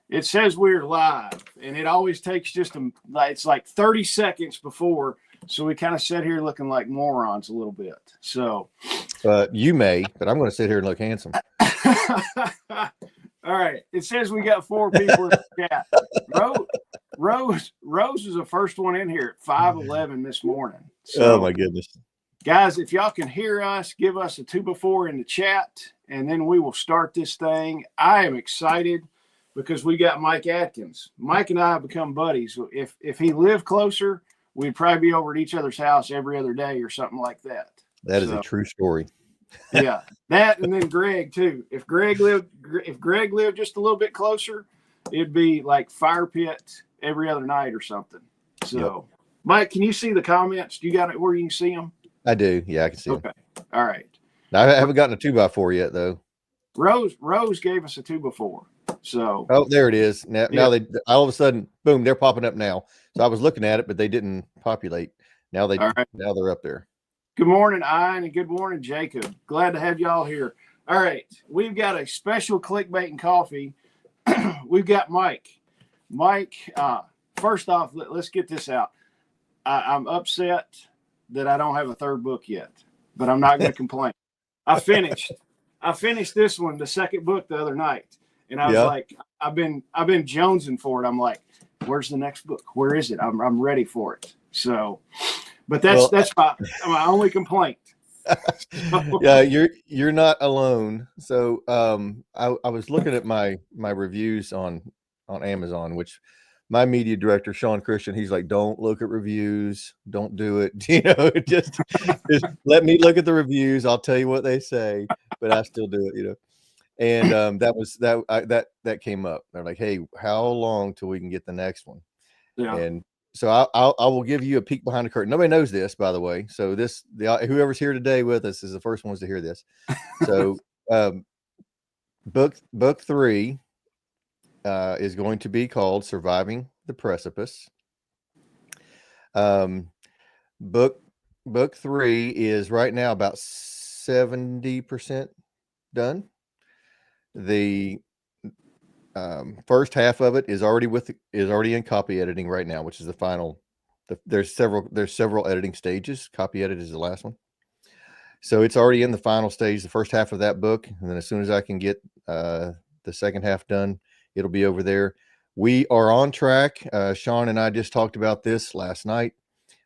It says we're live, and it always takes it's like 30 seconds before. So we kind of sit here looking like morons a little bit. So you may, but I'm going to sit here and look handsome. All right. It says we got 4 people in the chat. Rose is the first one in here at 5:11 this morning. So, oh my goodness. Guys, if y'all can hear us, give us a 2 before in the chat, and then we will start this thing. I am excited because we got Mike Adkins. Mike and I have become buddies. If he lived closer, we'd probably be over at each other's house every other day or something like that. That is a true story. Yeah, that, and then Greg too. If Greg lived just a little bit closer, it'd be like fire pit every other night or something. So, yep. Mike, can you see the comments? You got it where you can see them? I do. Yeah, I can see them. Okay. All right. Now, I haven't gotten a 2x4 yet, though. Rose gave us a 2 before. So. Oh, there it is. Now they all of a sudden, boom, they're popping up now. So I was looking at it, but they didn't populate. Now they're up there. Good morning, Ian, and good morning, Jacob. Glad to have y'all here. All right. We've got a special Clickbait and Coffee. We've got Mike. Mike, first off, let's get this out. I'm upset that I don't have a 3rd book yet, but I'm not going to complain. I finished this one, the 2nd book, the other night, and I was like, I've been jonesing for it. I'm like, where's the next book? Where is it? I'm ready for it. So, but that's my only complaint. Yeah, you're not alone. So I was looking at my reviews on Amazon, which my media director, Sean Christian, he's like, don't look at reviews. Don't do it. Just let me look at the reviews. I'll tell you what they say, but I still do it, And that came up. They're like, hey, how long till we can get the next one? Yeah. And so I will give you a peek behind the curtain. Nobody knows this, by the way. So whoever's here today with us is the first ones to hear this. So book 3 is going to be called Surviving the Precipice. Book 3 is right now about 70% done. The first half of it is already in copy editing right now, which is the final. There's several editing stages. Copy edit is the last one. So it's already in the final stage, the first half of that book. And then as soon as I can get the second half done, it'll be over there. We are on track. Sean and I just talked about this last night.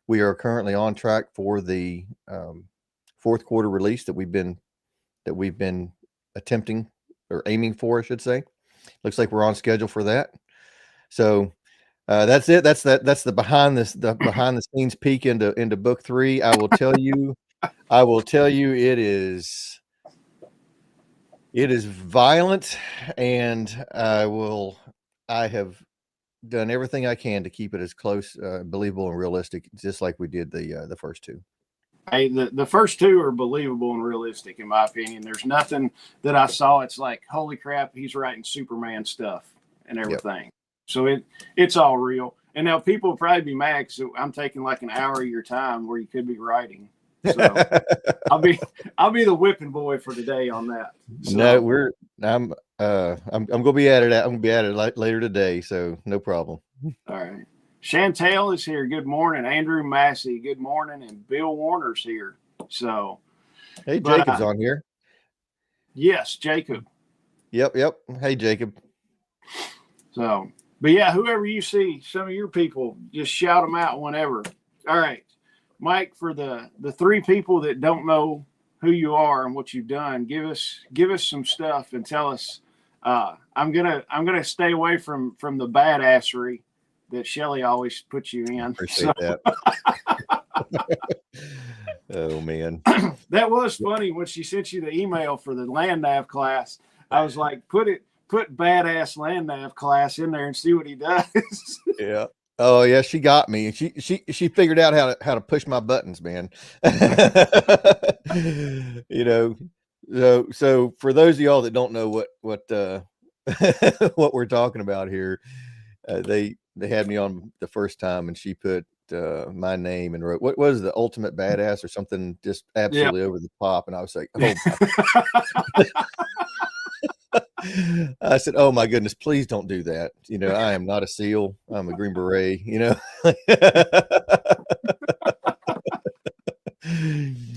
We are currently on track for the 4th quarter release that we've been attempting or aiming for, I should say. Looks like we're on schedule for that. So that's it. That's the behind the scenes peek into book 3. I will tell you it is violent, and I have done everything I can to keep it as close, believable, and realistic, just like we did the first 2. Hey, the first 2 are believable and realistic, in my opinion. There's nothing that I saw. It's like, holy crap, he's writing Superman stuff and everything. Yep. So it's all real. And now people will probably be mad because I'm taking like an hour of your time where you could be writing. So I'll be the whipping boy for today on that. So, no, I'm gonna be at it. I'm gonna be at it later today. So no problem. All right. Chantel is here. Good morning. Andrew Massey. Good morning. And Bill Warner's here. So, hey, Jacob's on here. Yes, Jacob. Yep. Hey, Jacob. So, but yeah, whoever you see, some of your people, just shout them out whenever. All right, Mike. For the 3 people that don't know who you are and what you've done, give us some stuff and tell us. I'm gonna stay away from the badassery that Shelly always puts you in. Appreciate that. Oh man, that was funny when she sent you the email for the land nav class. I was like, put badass land nav class in there and see what he does. Yeah. Oh yeah, she got me. She figured out how to push my buttons, man. So for those of y'all that don't know what what we're talking about here, they had me on the first time, and she put my name and wrote, what was the ultimate badass or something just absolutely over the top, and I was like, oh I said, "Oh my goodness, please don't do that. You know, I am not a SEAL. I'm a Green Beret, you know."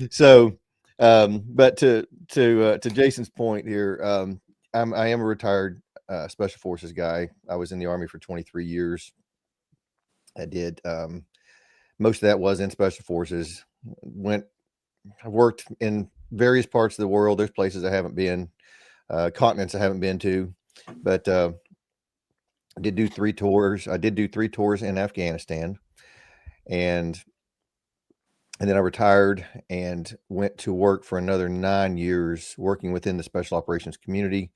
So, but to Jason's point here, I am a retired special forces guy. I was in the Army for 23 years. I did most of that was in special forces. I worked in various parts of the world. There's places I haven't been, continents I haven't been to, but I did do 3 tours. I did do 3 tours in Afghanistan, and then I retired and went to work for another 9 years, working within the special operations community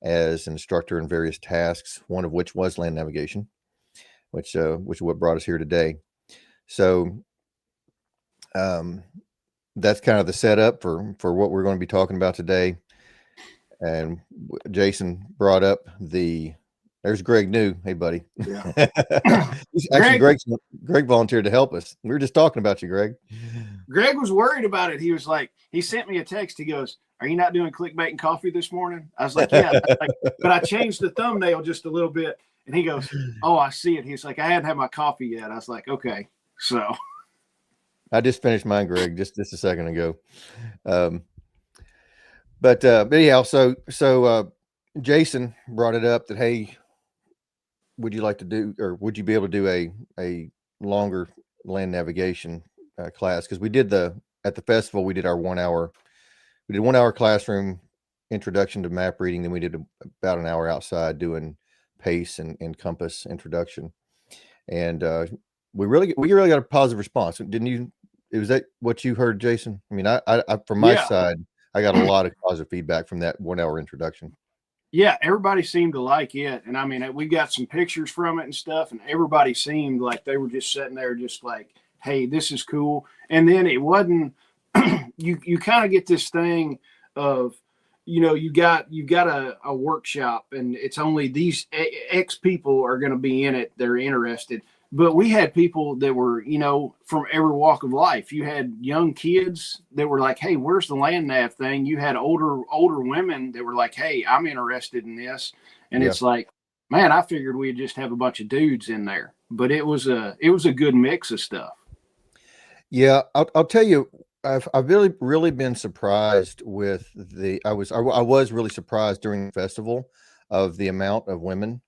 as an instructor in various tasks. One of which was land navigation, which is what brought us here today. So that's kind of the setup for what we're going to be talking about today. And Jason brought up there's Greg New. Hey, buddy. Yeah. Actually, Greg volunteered to help us. We were just talking about you, Greg. Greg was worried about it. He was like, he sent me a text. He goes, "Are you not doing Clickbait and Coffee this morning?" I was like, "Yeah." But I changed the thumbnail just a little bit. And he goes, "Oh, I see it." He's like, "I hadn't had my coffee yet." I was like, "Okay." So I just finished mine, Greg, just a second ago. But anyhow, so Jason brought it up that, hey, would you like to do, or would you be able to do a longer land navigation class? Because we did at the festival, we did our 1 hour. We did 1 hour classroom introduction to map reading. Then we did about an hour outside doing pace and compass introduction. And we really got a positive response. Didn't you? Was that what you heard, Jason? I mean, I from my side, I got a lot of positive feedback from that 1 hour introduction. yeah, everybody seemed to like it. And I mean, we got some pictures from it and stuff, and everybody seemed like they were just sitting there just like, "Hey, this is cool." And then it wasn't, you kind of get this thing of, you got a workshop, and it's only these X people are going to be in it. They're interested. But we had people that were, from every walk of life. You had young kids that were like, "Hey, where's the land nav thing?" You had older women that were like, "Hey, I'm interested in this." And Yeah. it's like, man, I figured we'd just have a bunch of dudes in there, but it was a good mix of stuff. Yeah, I'll tell you, I've really been surprised with I was really surprised during the festival of the amount of women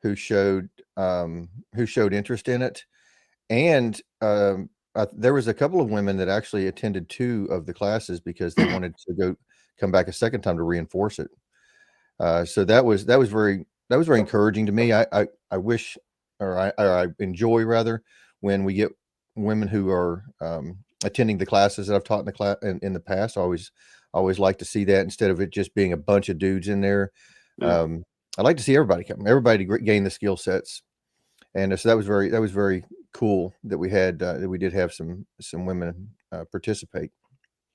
who showed interest in it. And there was a couple of women that actually attended 2 of the classes because they wanted to come back a second time to reinforce it. So that was very encouraging to me. I wish, or I enjoy rather, when we get women who are attending the classes that I've taught in the past. I always like to see that instead of it just being a bunch of dudes in there. Yeah. I like to see everybody gain the skill sets. And so that was very cool that we had that we did have some women participate.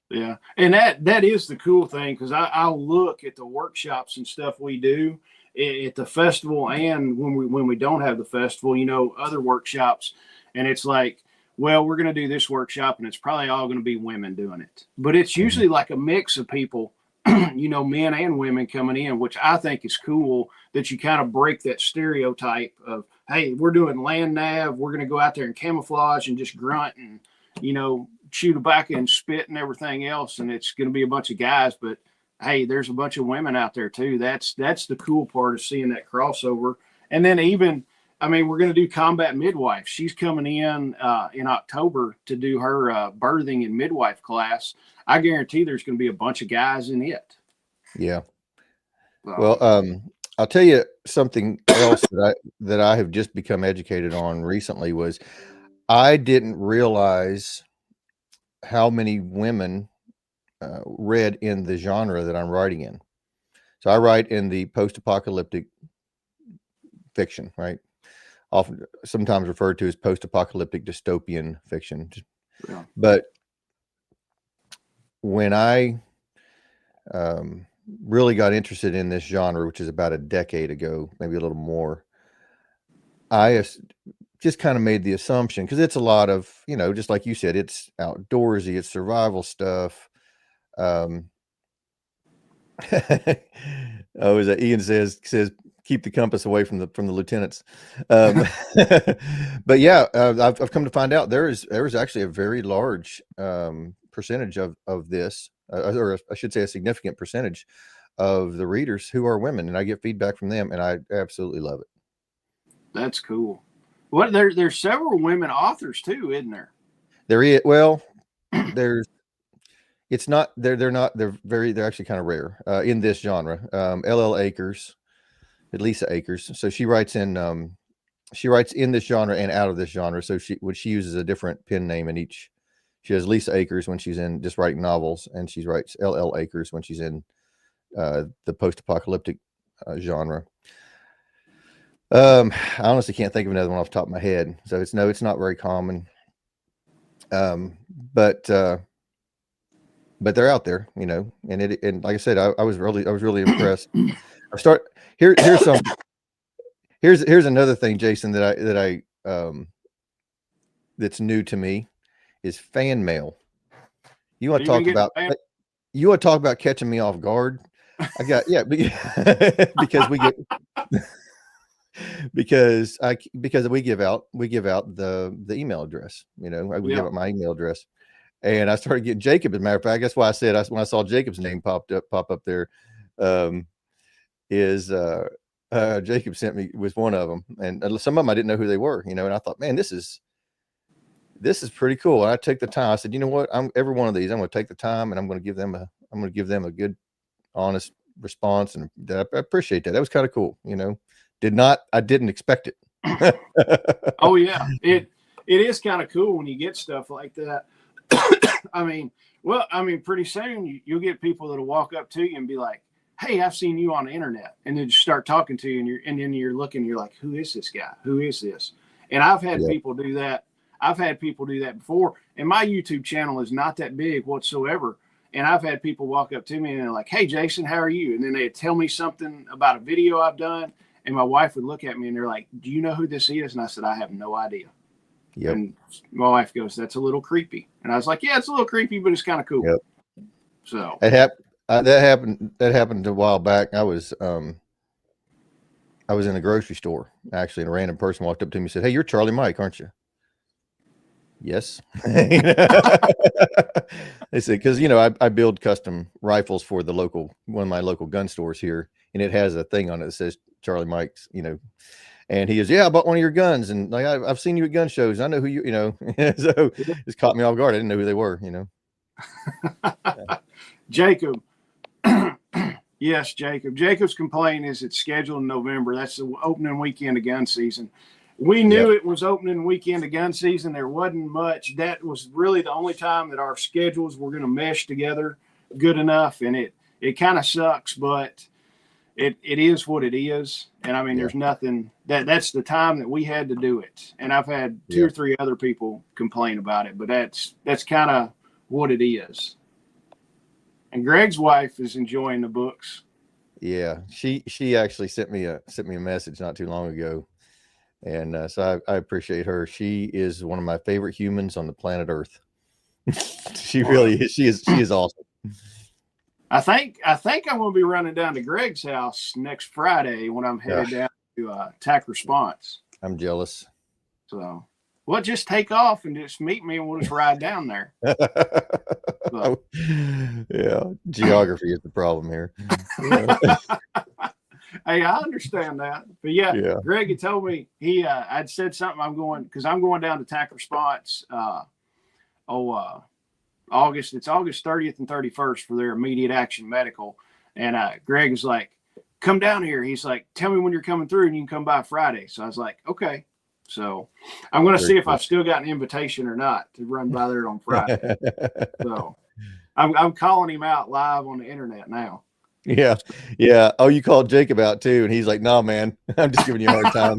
Yeah, and that is the cool thing, because I'll look at the workshops and stuff we do at the festival, and when we don't have the festival, other workshops, and it's like, well, we're going to do this workshop, and it's probably all going to be women doing it, but it's usually like a mix of people, men and women coming in, which I think is cool, that you kind of break that stereotype of, hey, we're doing land nav, we're going to go out there and camouflage and just grunt and chew tobacco and spit and everything else, and it's going to be a bunch of guys, but hey, there's a bunch of women out there too. That's the cool part of seeing that crossover. And then even, I mean, we're going to do combat midwife. She's coming in October to do her birthing and midwife class. I guarantee there's going to be a bunch of guys in it. Yeah. Well, I'll tell you something else that I have just become educated on recently was I didn't realize how many women read in the genre that I'm writing in. So I write in the post-apocalyptic fiction, right? Often, sometimes referred to as post-apocalyptic dystopian fiction. Yeah. But when I really got interested in this genre, which is about a decade ago, maybe a little more, I just kind of made the assumption, because it's a lot of, just like you said, it's outdoorsy, it's survival stuff. Oh, is that Ian says keep the compass away from the lieutenants. Um, but yeah, I've come to find out there is actually a very large percentage of this, or I should say a significant percentage of the readers who are women, and I get feedback from them, and I absolutely love it. That's cool. What there's several women authors too, isn't there? There is, well, there's it's not they're actually kind of rare in this genre. LL Akers, Lisa Akers, so she writes in this genre and out of this genre. So she uses a different pen name in each. She has Lisa Akers when she's in just writing novels, and she writes LL Akers when she's in the post-apocalyptic genre. I honestly can't think of another one off the top of my head. So it's not very common. But they're out there, and like I said, I was really impressed. Here's another thing, Jason, that I that's new to me is fan mail. You want to talk about catching me off guard? Because we give out the email address. We give out my email address, and I started getting Jacob. As a matter of fact, that's why I said when I saw Jacob's name pop up there, Jacob sent me was one of them, and some of them I didn't know who they were. And I thought, man, this is pretty cool. And I took the time. I said, you know what? Every one of these, I'm going to take the time, and I'm going to give them a good, honest response, and I appreciate that. That was kind of cool. I didn't expect it. Oh yeah, it is kind of cool when you get stuff like that. I mean, pretty soon you'll get people that'll walk up to you and be like, "Hey, I've seen you on the internet," and then just start talking to you, and then you're looking, you're like, "Who is this guy? Who is this?" And I've had people do that. I've had people do that before, and my YouTube channel is not that big whatsoever. And I've had people walk up to me and they're like, "Hey, Jason, how are you?" And then they tell me something about a video I've done. And my wife would look at me and they're like, "Do you know who this is?" And I said, "I have no idea." Yep. And my wife goes, "That's a little creepy." And I was like, "Yeah, it's a little creepy, but it's kind of cool." Yep. So that happened a while back. I was in a grocery store, actually, and a random person walked up to me and said, "Hey, you're Charlie Mike, aren't you?" Yes. They said, because I build custom rifles for one of my local gun stores here, and it has a thing on it that says Charlie Mike's, and he goes, "Yeah, I bought one of your guns, and like I've seen you at gun shows. I know who you, so it's caught me off guard. I didn't know who they were, Jacob. Yes, Jacob. Jacob's complaint is it's scheduled in November. That's the opening weekend of gun season. We knew it was opening weekend of gun season. There wasn't much. That was really the only time that our schedules were going to mesh together good enough. And it kind of sucks, but it is what it is. And there's nothing that's the time that we had to do it. And I've had two or three other people complain about it, but that's kind of what it is. And Greg's wife is enjoying the books. Yeah. She actually sent me a message not too long ago. And so I appreciate her. She is one of my favorite humans on the planet Earth. She really is. She is awesome. I think I'm going to be running down to Greg's house next Friday when I'm headed down to TAC Response. I'm jealous. So, just take off and just meet me, and we'll just ride down there. Yeah, geography is the problem here. Hey, I understand that, but Greg had told me I'd said something. Because I'm going down to TAC Response. August. It's August 30th and 31st for their immediate action medical. And Greg is like, "Come down here." He's like, "Tell me when you're coming through, and you can come by Friday." So I was like, "Okay." So I'm going to see if I've still got an invitation or not to run by there on Friday. So I'm calling him out live on the internet now. Yeah. Yeah. Oh, you called Jacob out too. And he's like, "No, man, I'm just giving you a hard time."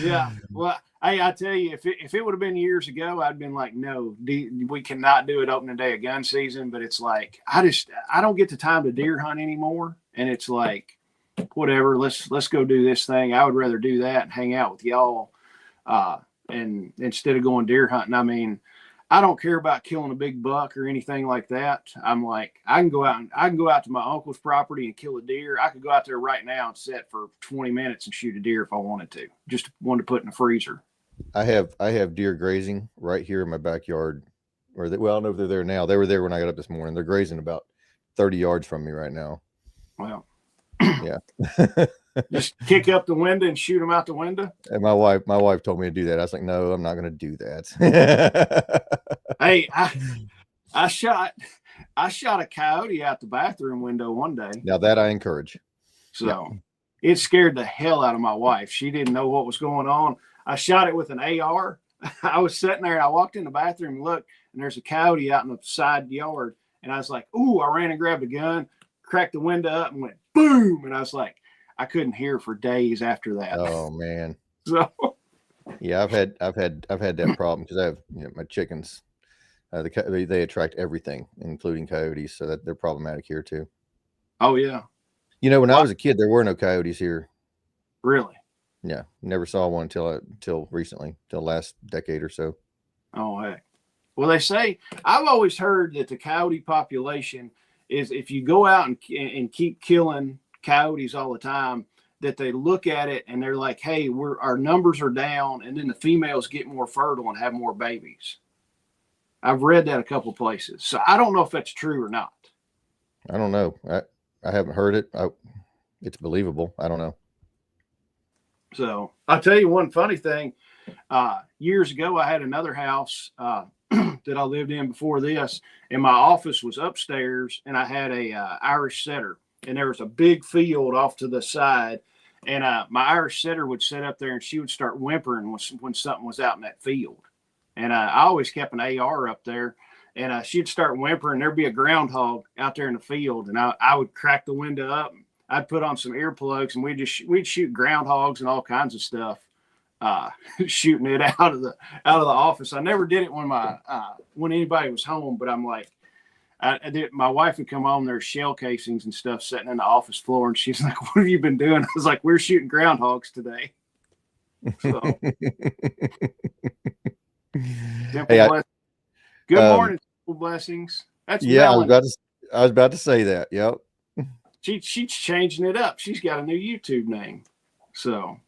Yeah. Well, I tell you, if it would have been years ago, I'd been like, "No, we cannot do it opening day of gun season." But it's like, I don't get the time to deer hunt anymore. And it's like, whatever, let's go do this thing. I would rather do that and hang out with y'all. And instead of going deer hunting, I don't care about killing a big buck or anything like that. I'm like, I can go out to my uncle's property and kill a deer. I could go out there right now and sit for 20 minutes and shoot a deer if I wanted to. Just one to put in the freezer. I have deer grazing right here in my backyard. Well, I don't know if they're there now. They were there when I got up this morning. They're grazing about 30 yards from me right now. Well, yeah. Just kick up the window and shoot them out the window. And my wife told me to do that. I was like, no, I'm not going to do that. Hey, I shot a coyote out the bathroom window one day. Now that I encourage. So it scared the hell out of my wife. She didn't know what was going on. I shot it with an AR. I was sitting there and I walked in the bathroom and looked, and there's a coyote out in the side yard. And I was like, ooh, I ran and grabbed a gun, cracked the window up and went boom. And I was like, I couldn't hear for days after that. Oh man. So yeah, I've had that problem because I have my chickens. They attract everything, including coyotes, so that they're problematic here too. Oh yeah. When I was a kid, there were no coyotes here. Really? Yeah, never saw one till recently, till last decade or so. Oh heck. Well, they say, I've always heard that the coyote population is, if you go out and keep killing coyotes all the time, that they look at it and they're like, hey, our numbers are down, and then the females get more fertile and have more babies. I've read that a couple places. So I don't know if that's true or not. I don't know. I haven't heard it. It's believable. I don't know. So I'll tell you one funny thing. Years ago, I had another house that I lived in before this, and my office was upstairs, and I had a Irish setter, and there was a big field off to the side, and my Irish setter would sit up there, and she would start whimpering when something was out in that field. And I always kept an AR up there, and she'd start whimpering. There'd be a groundhog out there in the field, and I would crack the window up. I'd put on some earplugs, and we'd shoot groundhogs and all kinds of stuff, shooting it out of the office. I never did it when anybody was home, but I'm like, I did. My wife would come home. There's shell casings and stuff sitting in the office floor, and she's like, "What have you been doing?" I was like, "We're shooting groundhogs today." So. Good morning, simple blessings. That's Melanie. I was about to say that. Yep. She's changing it up. She's got a new YouTube name. So.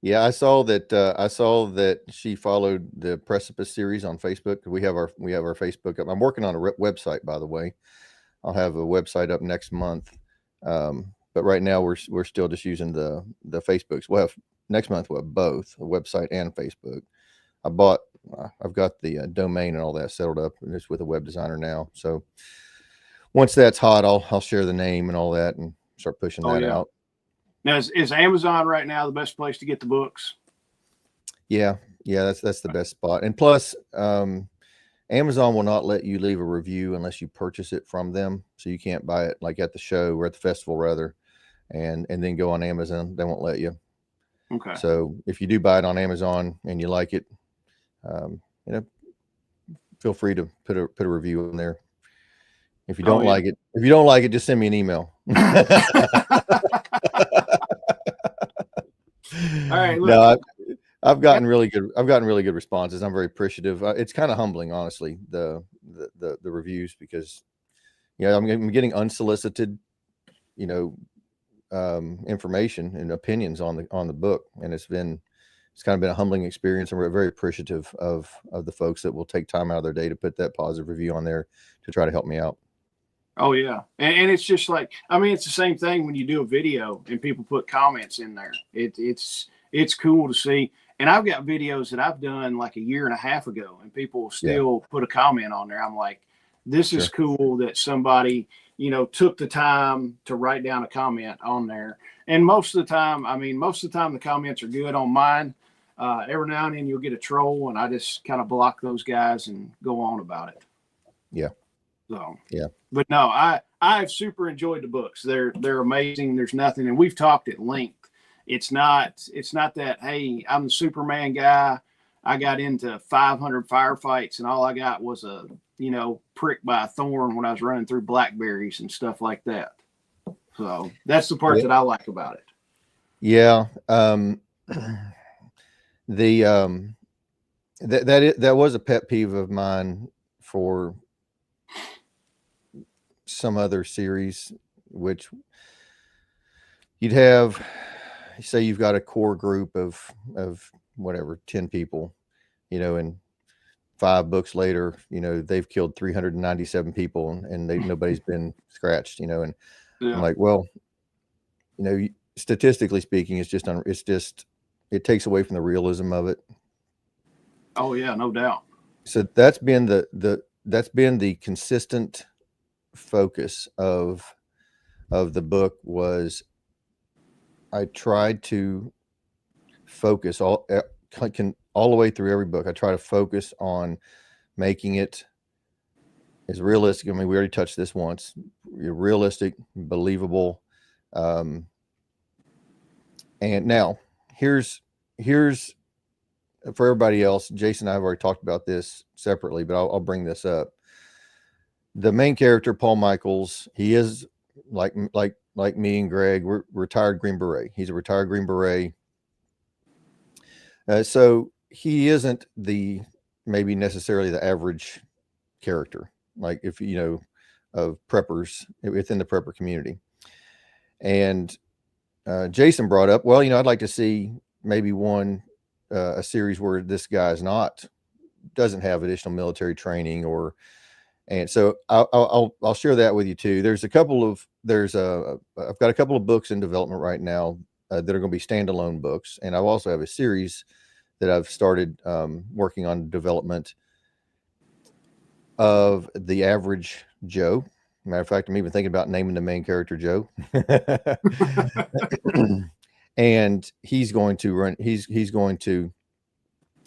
Yeah, I saw that she followed the Precipice series on Facebook. We have our Facebook up. I'm working on a website, by the way. I'll have a website up next month. But right now we're still just using the Facebooks. Next month we'll have both a website and Facebook. I've got the domain and all that settled up, and it's with a web designer now. So once that's hot, I'll share the name and all that and start pushing that out. Now, is Amazon right now the best place to get the books? Yeah, that's the best spot. And plus, Amazon will not let you leave a review unless you purchase it from them. So you can't buy it like at the show or at the festival rather, and then go on Amazon. They won't let you. Okay. So if you do buy it on Amazon and you like it, feel free to put a review in there. If you don't like it, just send me an email. All right. Look. No, I've gotten really good responses. I'm very appreciative. It's kind of humbling, honestly, the reviews, because I'm getting unsolicited, information and opinions on the book, and it's kind of been a humbling experience. And we're very appreciative of the folks that will take time out of their day to put that positive review on there to try to help me out. Oh yeah. And it's just like, it's the same thing when you do a video and people put comments in there. It's cool to see. And I've got videos that I've done like a year and a half ago, and people still put a comment on there. I'm like, this is cool that somebody, took the time to write down a comment on there. And most of the time the comments are good on mine. Every now and then you'll get a troll, and I just kind of block those guys and go on about it. Yeah. So, yeah. But no, I've super enjoyed the books. They're amazing. There's nothing, and we've talked at length. It's not that, hey, I'm the Superman guy. I got into 500 firefights, and all I got was a, prick by a thorn when I was running through blackberries and stuff like that. So that's the part that I like about it. Yeah. that was a pet peeve of mine for some other series, which you'd have, say you've got a core group of whatever 10 people, and 5 books later, they've killed 397 people and nobody's been scratched, and Yeah. I'm like, well, statistically speaking, it takes away from the realism of it. Oh yeah, no doubt. So that's been the consistent focus of the book. Was I tried to focus all the way through every book. I try to focus on making it as realistic. I mean, we already touched this once. Realistic, believable. And now here's for everybody else. Jason and I have already talked about this separately, but I'll bring this up. The main character, Paul Michaels, he is like me and Greg. We're retired Green Beret. He's a retired Green Beret. So he isn't maybe necessarily the average character, like if of preppers within the prepper community. And Jason brought up, well, I'd like to see maybe a series where this guy's doesn't have additional military training, and so I'll share that with you too. I've got a couple of books in development right now that are going to be standalone books, and I also have a series that I've started working on development of the average Joe. Matter of fact, I'm even thinking about naming the main character Joe. And he's going to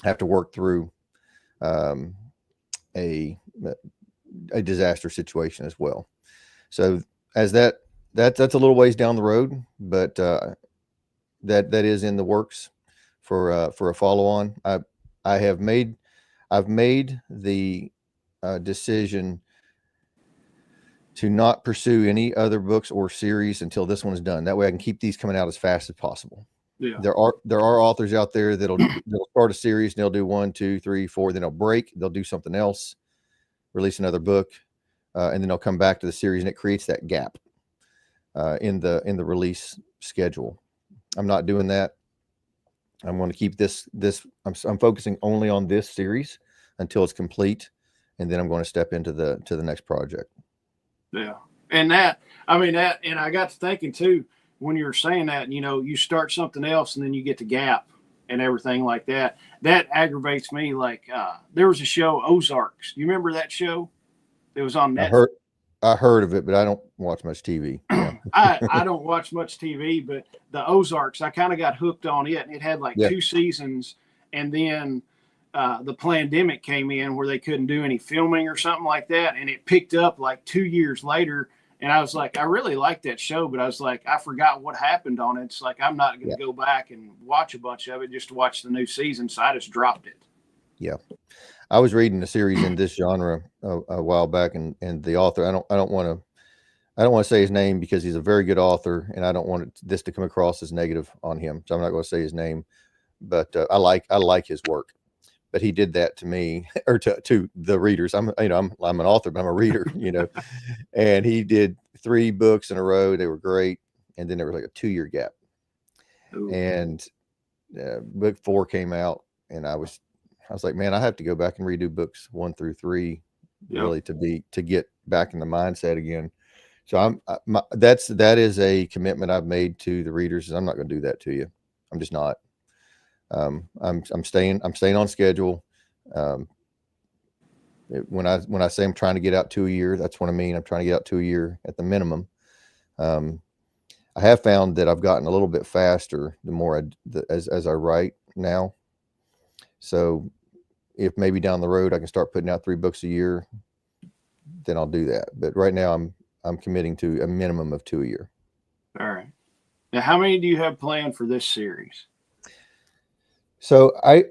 have to work through a disaster situation as well. So as that's a little ways down the road, but that is in the works for a follow-on. I've made the decision to not pursue any other books or series until this one is done. That way I can keep these coming out as fast as possible. Yeah. There are authors out there that'll start a series and they'll do 1, 2, 3, 4, then they'll break, they'll do something else, release another book, and then they'll come back to the series, and it creates that gap in the release schedule. I'm not doing that. I'm going to keep this. I'm focusing only on this series until it's complete, and then I'm going to step into the next project. Yeah, and and I got to thinking too when you were saying that. You start something else, and then you get the gap and everything like that. That aggravates me. Like there was a show, Ozarks. You remember that show? It was on Netflix. I heard of it, but I don't watch much TV. Yeah. I don't watch much TV, but the Ozarks, I kind of got hooked on it. And it had like 2 seasons, and then the pandemic came in where they couldn't do any filming or something like that, and it picked up like 2 years later. And I was like, I really liked that show, but I was like, I forgot what happened on it. It's like I'm not going to go back and watch a bunch of it just to watch the new season, so I just dropped it. Yeah. I was reading a series in this genre a while back, and the author, I don't want to say his name because he's a very good author, and I don't want this to come across as negative on him, so I'm not going to say his name. But I like his work. But he did that to me, or to the readers. I'm an author, but I'm a reader, And he did 3 books in a row. They were great, and then there was like a 2-year gap. Ooh. And book 4 came out, and I was like, man, I have to go back and redo books 1 through 3, really to get back in the mindset again. So that is a commitment I've made to the readers. I'm not going to do that to you. I'm just not. I'm staying on schedule. When I say I'm trying to get out 2 a year, that's what I mean. I'm trying to get out 2 a year at the minimum. I have found that I've gotten a little bit faster the more as I write now. So if maybe down the road I can start putting out 3 books a year, then I'll do that. But right now I'm committing to a minimum of 2 a year. All right. Now, how many do you have planned for this series? So I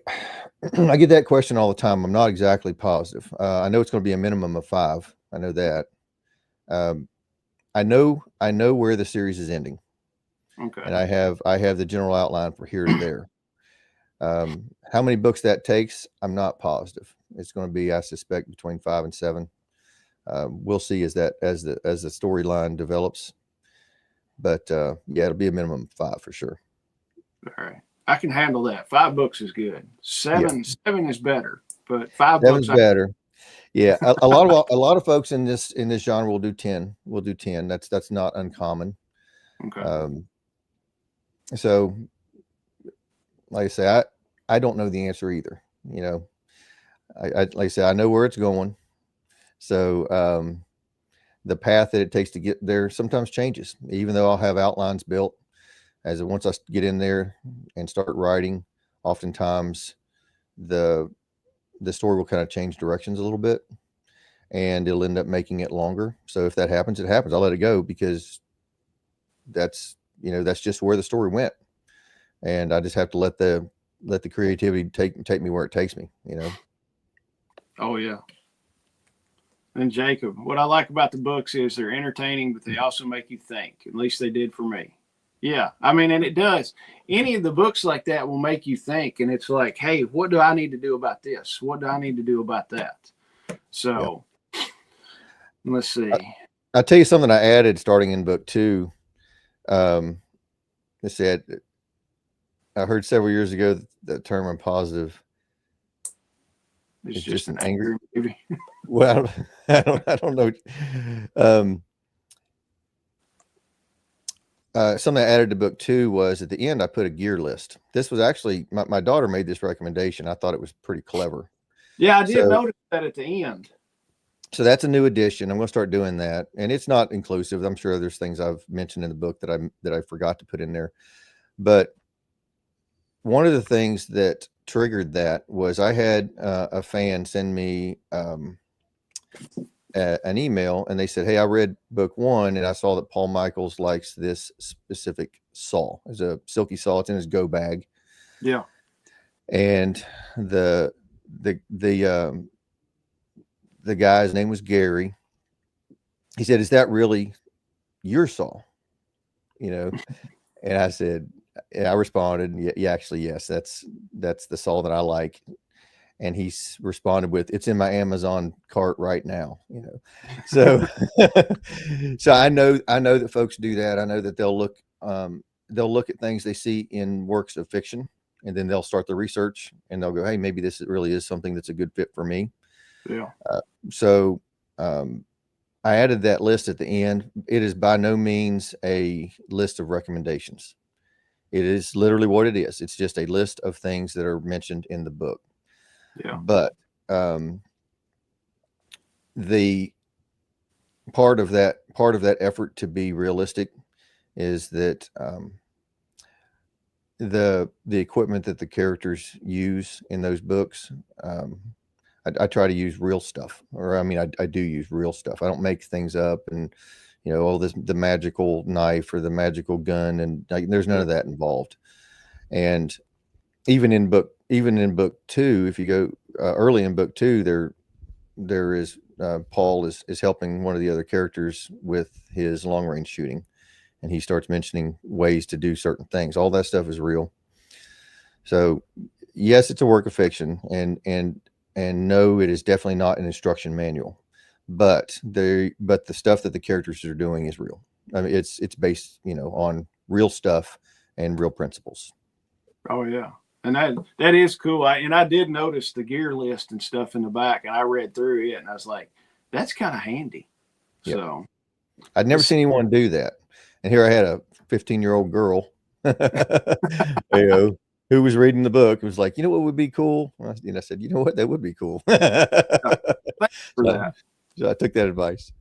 get that question all the time. I'm not exactly positive. I know it's going to be a minimum of 5. I know that. I know where the series is ending. Okay. And I have the general outline for here to there. How many books that takes, I'm not positive. It's going to be, I suspect, between 5 and 7. We'll see as the storyline develops. But yeah, it'll be a minimum of 5 for sure. All right, I can handle that. 5 books is good. Seven is better, but 5 7's books better. Yeah, a lot of folks in this genre will do 10. We'll do 10. That's not uncommon. Okay. So, like I say, I don't know the answer either. You know, I like I said, I know where it's going. So the path that it takes to get there sometimes changes, even though I'll have outlines built. Once I get in there and start writing, oftentimes the story will kind of change directions a little bit, and it'll end up making it longer. So if that happens, it happens. I'll let it go, because that's just where the story went, and I just have to let the creativity take me where it takes me. You know. Oh yeah. And Jacob, what I like about the books is they're entertaining, but they also make you think. At least they did for me. Yeah, I mean, and it does. Any of the books like that will make you think, and it's like, hey, what do I need to do about this? What do I need to do about that? So let's see. I'll tell you something I added starting in book 2. It said, I heard several years ago the term "I'm positive" it's just an angry movie. Well, I don't know. Something I added to book 2 was, at the end, I put a gear list. This was actually, my daughter made this recommendation. I thought it was pretty clever. Yeah, I did notice that at the end. So that's a new addition. I'm going to start doing that, and it's not inclusive. I'm sure there's things I've mentioned in the book that I forgot to put in there. But one of the things that triggered that was I had a fan send me an email, and they said, hey, I read book 1 and I saw that Paul Michaels likes this specific saw. It's a silky saw. It's in his go bag. Yeah. And the guy's name was Gary. He said, is that really your saw? You know? And I said, I responded, yeah, actually, yes, that's the saw that I like. And he responded with, it's in my Amazon cart right now, you know? So, so I know that folks do that. I know that they'll look at things they see in works of fiction, and then they'll start the research, and they'll go, hey, maybe this really is something that's a good fit for me. Yeah. So I added that list at the end. It is by no means a list of recommendations. It is literally what it is. It's just a list of things that are mentioned in the book. Yeah. But the part of that effort to be realistic is that the equipment that the characters use in those books, I try to use real stuff, or I mean, I do use real stuff. I don't make things up, and the magical knife or the magical gun, and there's none of that involved. And even in book 2, if you go early in book 2, there is Paul is helping one of the other characters with his long range shooting, and he starts mentioning ways to do certain things. All that stuff is real. So yes, it's a work of fiction, and no, it is definitely not an instruction manual, but the stuff that the characters are doing is real. I mean, it's based, on real stuff and real principles. Oh yeah. And that is cool. I did notice the gear list and stuff in the back, and I read through it, and I was like, that's kind of handy. Yep. So I'd never seen anyone do that. And here I had a 15-year-old girl, who was reading the book. It was like, what would be cool? And I said, you know what? That would be cool. For that. So I took that advice.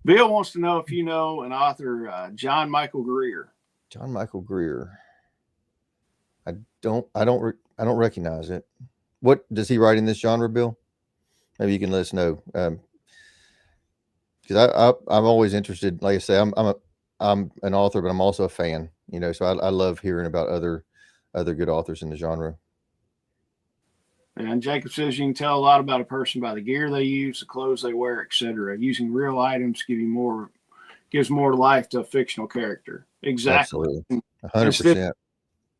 Bill wants to know if you know an author, John Michael Greer. John Michael Greer. I don't recognize it. What does he write in this genre, Bill? Maybe you can let us know. Because I'm always interested. Like I say, I'm an author, but I'm also a fan. So I love hearing about other good authors in the genre. And Jacob says you can tell a lot about a person by the gear they use, the clothes they wear, etc. Using real items gives more life to a fictional character. Exactly. Absolutely. 100%.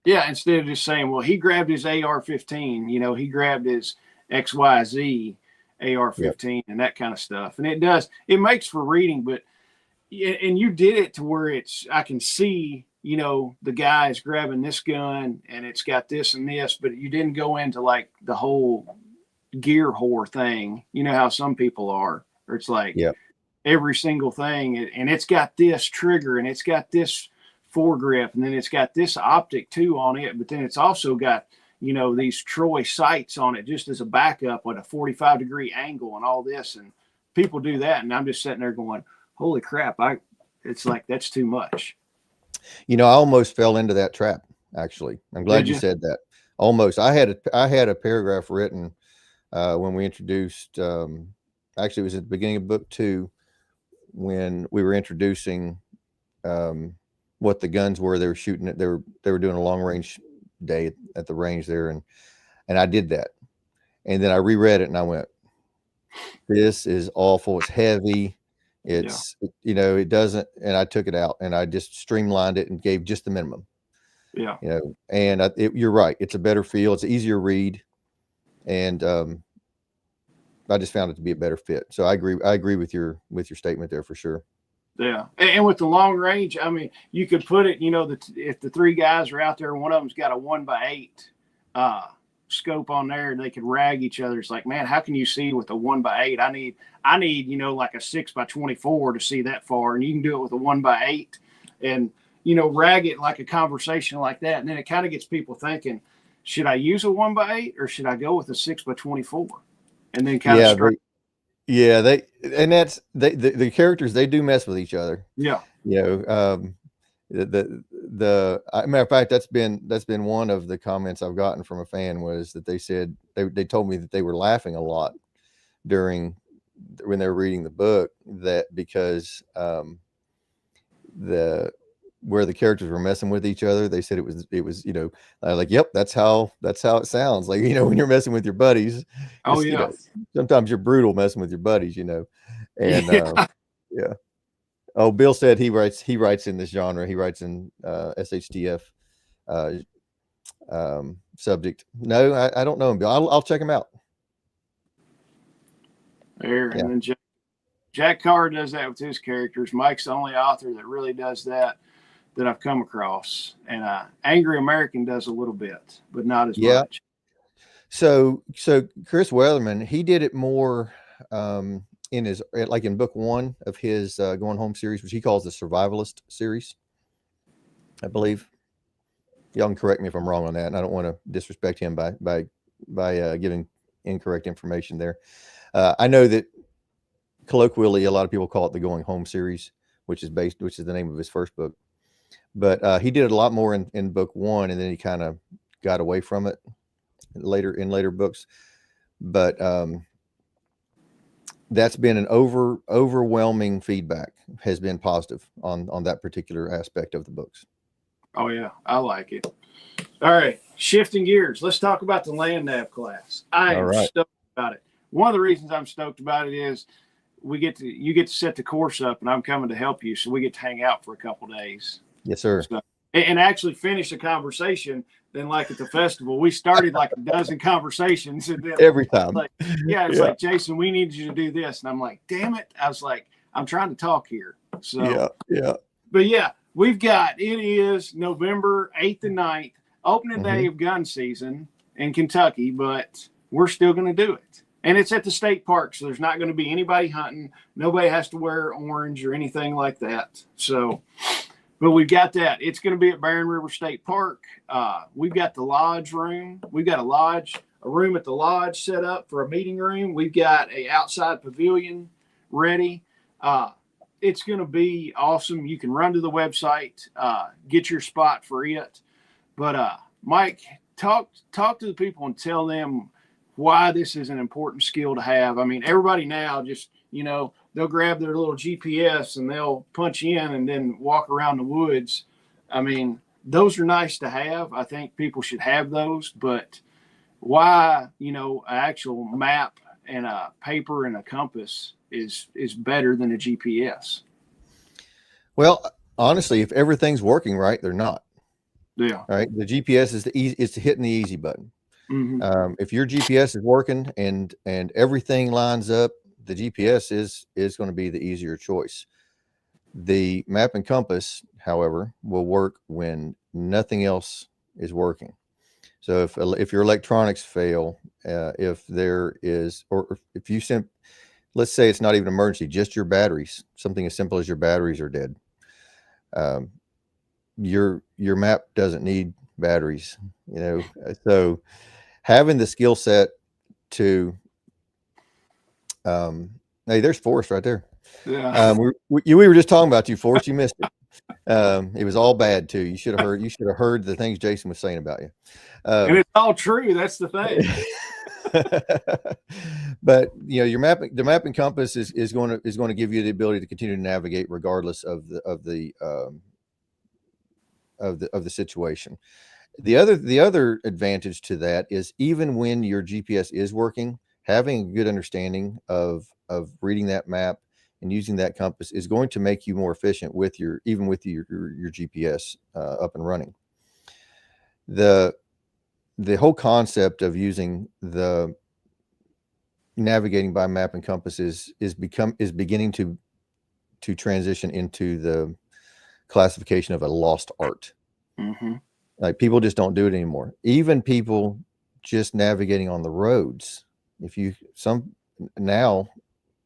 Yeah, instead of just saying, well, he grabbed his AR-15, he grabbed his XYZ AR-15 and that kind of stuff. And it makes for reading, but and you did it to where I can see, the guy's grabbing this gun and it's got this and this, but you didn't go into like the whole gear whore thing. You know how some people are, or it's like every single thing, and it's got this trigger and it's got this foregrip, and then it's got this optic too on it, but then it's also got these Troy sights on it just as a backup with a 45-degree angle and all this, and people do that, and I'm just sitting there going, holy crap, it's like that's too much. I almost fell into that trap, actually. I'm glad you said that. Almost. I had a paragraph written when we introduced actually it was at the beginning of book 2 when we were introducing what the guns were. They were shooting it. They were doing a long range day at the range there, and I did that, and then I reread it and I went, this is awful. It's heavy. It's it doesn't, and I took it out and I just streamlined it and gave just the minimum. And you're right. It's a better feel. It's an easier read, and I just found it to be a better fit. So I agree with your statement there for sure. Yeah. And with the long range, I mean, you could put it, if the 3 guys are out there, one of them's got a 1x8 scope on there, and they could rag each other. It's like, man, how can you see with a 1x8? I need, like a 6x24 to see that far. And you can do it with a 1x8 and, rag it like a conversation like that. And then it kind of gets people thinking, should I use a 1x8 or should I go with a 6x24? And then kind of start. The characters, they do mess with each other. Yeah. The matter of fact, that's been one of the comments I've gotten from a fan, was that they said they told me that they were laughing a lot when they were reading the book, that because where the characters were messing with each other, they said it was like, yep, that's how it sounds like, when you're messing with your buddies. Sometimes you're brutal messing with your buddies, and yeah. Oh, Bill said he writes in this genre. He writes in SHTF subject. No, I don't know him, Bill. I'll check him out. There, yeah. And then Jack Carr does that with his characters. Mike's the only author that really does that I've come across. And Angry American does a little bit, but not as much. So Chris Weatherman, he did it more in his, like in book 1 of his Going Home series, which he calls the Survivalist series, I believe. Y'all can correct me if I'm wrong on that, and I don't want to disrespect him by giving incorrect information there. I know that colloquially a lot of people call it the Going Home series, which is the name of his first book. But he did it a lot more in book 1, and then he kind of got away from it in later books. But that's been an overwhelming feedback, has been positive on that particular aspect of the books. Oh yeah, I like it. All right, shifting gears. Let's talk about the land nav class. I am stoked about it. One of the reasons I'm stoked about it is you get to set the course up, and I'm coming to help you, so we get to hang out for a couple days. Yes, sir. So, and actually finish a conversation. Then, like at the festival, we started like a dozen conversations, and then every time, like, like, Jason, we need you to do this, and I'm like, damn it! I was like, I'm trying to talk here. So But yeah, it is November 8th and 9th, opening day of gun season in Kentucky, but we're still going to do it. And it's at the state park, so there's not going to be anybody hunting. Nobody has to wear orange or anything like that. So, but we've got that. It's going to be at Barren River State Park. We've got the lodge room. We've got a room at the lodge set up for a meeting room. We've got a outside pavilion ready. It's going to be awesome. You can run to the website, get your spot for it. But Mike, talk to the people and tell them why this is an important skill to have. I mean, everybody now just, they'll grab their little GPS and they'll punch in and then walk around the woods. I mean, those are nice to have. I think people should have those, but why, an actual map and a paper and a compass is better than a GPS. Well, honestly, if everything's working right, they're not. Yeah. Right. The GPS is it's hitting the easy button. Mm-hmm. If your GPS is working and everything lines up, the GPS is going to be the easier choice. The map and compass, however, will work when nothing else is working. So if your electronics fail, if there is, or if you let's say it's not even an emergency, just your batteries, something as simple as your batteries are dead. Your map doesn't need batteries, so having the skill set to, hey, there's Forrest right there. Yeah. We were just talking about you, Forrest. You missed it. It was all bad too. You should have heard the things Jason was saying about you. And it's all true. That's the thing. But the map and compass is going to give you the ability to continue to navigate regardless of the situation. The other advantage to that is, even when your GPS is working, having a good understanding of reading that map and using that compass is going to make you more efficient with your GPS up and running. The whole concept of using the navigating by map and compass is beginning to transition into the classification of a lost art. Mm-hmm. Like, people just don't do it anymore. Even people just navigating on the roads. Because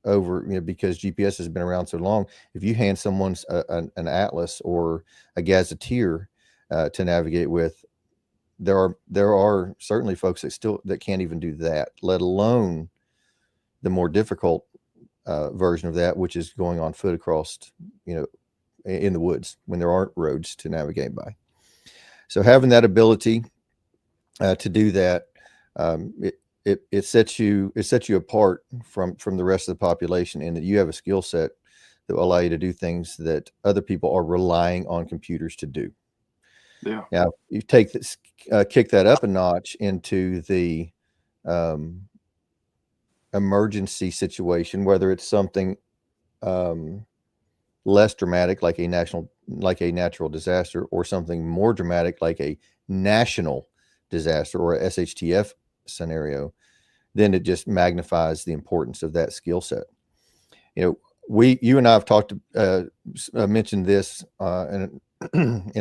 GPS has been around so long, if you hand someone an atlas or a gazetteer to navigate with, there are certainly folks that can't even do that, let alone the more difficult version of that, which is going on foot across, in the woods when there aren't roads to navigate by. So having that ability to do that, it sets you apart from the rest of the population, in that you have a skill set that will allow you to do things that other people are relying on computers to do. Yeah. Now, you take this, kick that up a notch into the emergency situation, whether it's something less dramatic like a natural disaster, or something more dramatic like a national disaster or a SHTF scenario, then it just magnifies the importance of that skill set. You and I have talked, mentioned this in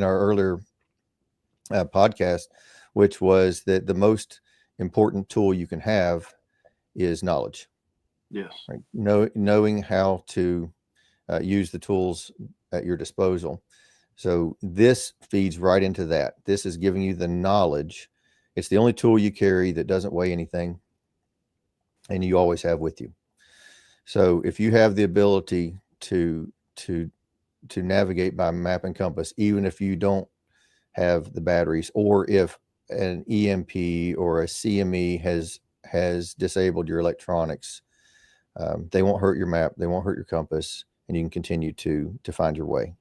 our earlier podcast, which was that the most important tool you can have is knowledge. Yes. Right? Knowing how to use the tools at your disposal. So this feeds right into that. This is giving you the knowledge. It's the only tool you carry that doesn't weigh anything, and you always have with you. So if you have the ability to navigate by map and compass, even if you don't have the batteries, or if an EMP or a CME has disabled your electronics, they won't hurt your map, they won't hurt your compass, and you can continue to find your way.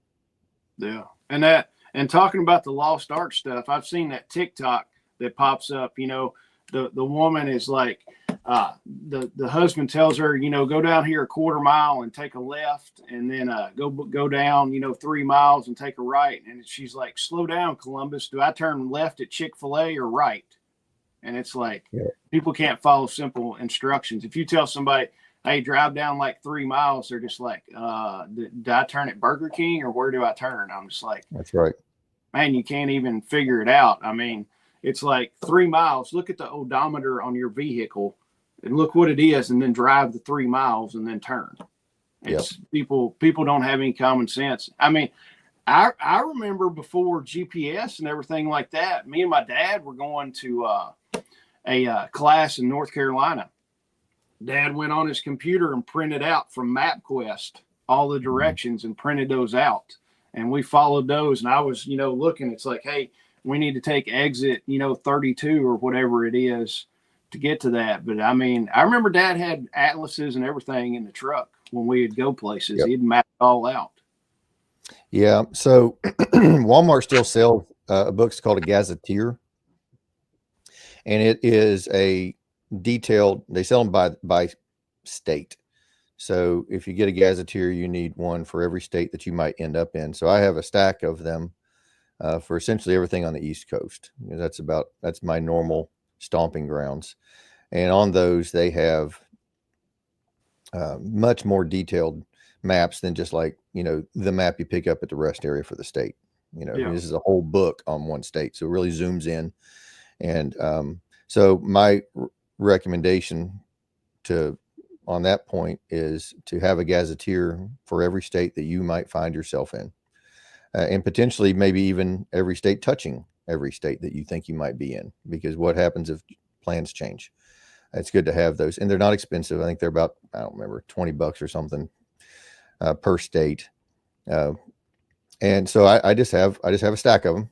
Yeah. And talking about the lost art stuff, I've seen that TikTok that pops up. The woman is like, the husband tells her, go down here a quarter mile and take a left, and then go down 3 miles and take a right. And she's like, slow down, Columbus. Do I turn left at Chick-fil-A or right? And it's like, Yeah. People can't follow simple instructions. If you tell somebody, hey, drive down like 3 miles, they're just like, do I turn at Burger King or where do I turn? I'm just like, that's right. Man, you can't even figure it out. I mean, it's like 3 miles. Look at the odometer on your vehicle and look what it is, and then drive the 3 miles and then turn. It's people don't have any common sense. I mean, I remember before GPS and everything like that, me and my dad were going to a class in North Carolina. Dad went on his computer and printed out from MapQuest all the directions and printed those out. And we followed those. And I was, looking, it's like, hey, we need to take exit, 32 or whatever it is to get to that. But I mean, I remember Dad had atlases and everything in the truck when we'd go places. Yep. He'd map it all out. Yeah. So Walmart still sells a book called a gazetteer. And it is a detailed, they sell them by state. So if you get a gazetteer, you need one for every state that you might end up in. So I have a stack of them for essentially everything on the East Coast. You know, that's my normal stomping grounds. And on those, they have much more detailed maps than just like, you know, the map you pick up at the rest area for the state. You know, this is a whole book on one state. So it really zooms in. And so my recommendation on that point is to have a gazetteer for every state that you might find yourself in. And potentially maybe even every state touching every state that you think you might be in, because what happens if plans change? It's good to have those, and they're not expensive. I think they're about, I don't remember, $20 or something per state. And so I just have a stack of them,